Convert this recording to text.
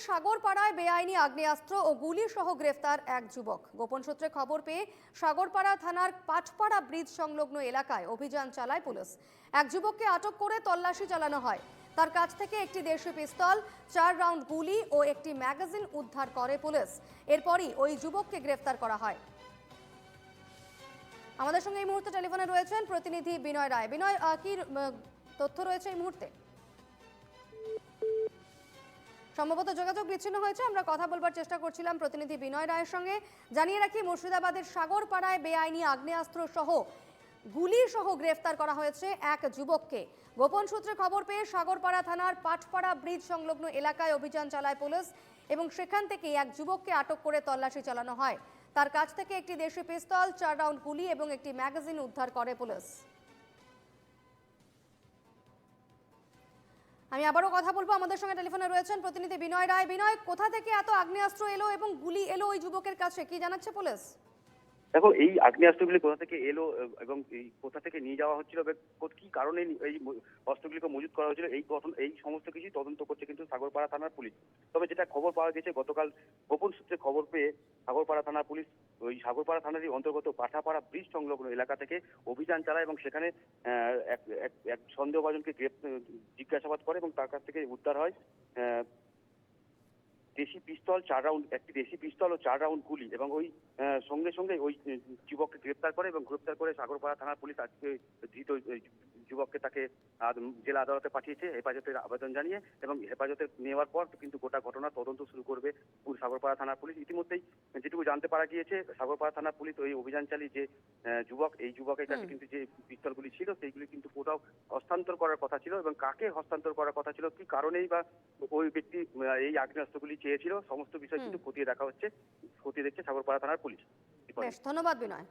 সাগরপাড়ায় বেআইনি আগ্নেয়াস্ত্র ও গুলি সহ গ্রেফতার এক যুবক। গোপন সূত্রে খবর পেয়ে সাগরপাড়া থানার পাটপাড়া ব্রিজ সংলগ্ন এলাকায় অভিযান চালায় পুলিশ। এক যুবককে আটক করে তল্লাশি চালানো হয়। তার কাছ থেকে একটি দেশি পিস্তল, 4 রাউন্ড গুলি ও একটি ম্যাগাজিন উদ্ধার করে পুলিশ। এরপরই ওই যুবককে গ্রেফতার করা হয়। আমাদের সঙ্গে এই মুহূর্তে টেলিফোনে রয়েছেন প্রতিনিধি বিনয় রায়। বিনয়, কি তথ্য রয়েছে এই মুহূর্তে? সম্ভবত যোগাযোগ বিচ্ছিন্ন হয়েছে, আমরা কথা বলবার চেষ্টা করছিলাম প্রতিনিধি বিনয় রায়ের সঙ্গে। জানিয়ে রাখি, মুর্শিদাবাদের সাগরপাড়ায় বেআইনি আগ্নেয়াস্ত্র সহ গুলি সহ গ্রেফতার করা হয়েছে এক যুবককে। গোপন সূত্রে খবর পেয়ে সাগরপাড়া থানার পাটপাড়া ব্রিজ সংলগ্ন এলাকায় অভিযান চালায় পুলিশ এবং সেখান থেকে এক যুবককে আটক করে তল্লাশি চালানো হয়। তার কাছ থেকে একটি দেশি পিস্তল, 4 রাউন্ড গুলি এবং একটি ম্যাগাজিন উদ্ধার করে পুলিশ। আমি আবারও কথা বলবো, আমাদের সঙ্গে টেলিফোনে রয়েছেন প্রতিনিধি বিনয় রায়। বিনয়, কোথা থেকে এত আগ্নেয়াস্ত্র এলো এবং গুলি এলো ওই যুবকের কাছে, কি জানাচ্ছে পুলিশ? দেখো, এই আগ্নেয়াস্ত্রগুলি কোথা থেকে এলো এবং এই কোথা থেকে নিয়ে যাওয়া হচ্ছিল, কি কারণে এই অস্ত্রগুলিকে মজুত করা হয়েছিল, এই সমস্ত কিছুই তদন্ত করছে কিন্তু সাগরপাড়া থানার পুলিশ। তবে যেটা খবর পাওয়া গেছে, গতকাল গোপন সূত্রে খবর পেয়ে সাগরপাড়া থানার পুলিশ ওই সাগরপাড়া থানারই অন্তর্গত পাঠাপাড়া ব্রিজ সংলগ্ন এলাকা থেকে অভিযান চালায় এবং সেখানে এক সন্দেহভাজনকে জিজ্ঞাসাবাদ করে এবং তার কাছ থেকে উদ্ধার হয় দেশি পিস্তল, 4 রাউন্ড, একটি দেশি পিস্তল ও 4 রাউন্ড গুলি এবং ওই সঙ্গে সঙ্গে ওই যুবককে গ্রেপ্তার করে এবং গ্রেপ্তার করে সাগরপাড়া থানার পুলিশ আজকে ধৃত যুবককে তাকে জেলা আদালতে পাঠিয়েছে হেফাজতের আবেদন জানিয়ে, এবং হেফাজতে নেওয়ার পর কিন্তু গোটা ঘটনার তদন্ত শুরু করবে সাগরপাড়া থানার পুলিশ। ইতিমধ্যেই যেটুকু জানতে পারা গিয়েছে, সাগরপাড়া থানার পুলিশ ওই অভিযান চালিয়ে যে যুবকের কাছে কিন্তু যে পিস্তলগুলি ছিল সেইগুলি কিন্তু কোথাও হস্তান্তর করার কথা ছিল এবং কাকে হস্তান্তর করার কথা ছিল, কি কারণেই বা ওই ব্যক্তি এই আগ্নেয়াস্ত্রগুলি চেয়েছিল, সমস্ত বিষয় কিন্তু খতিয়ে দেখছে সাগরপাড়া থানার পুলিশ। বেশ, ধন্যবাদ বিনয়।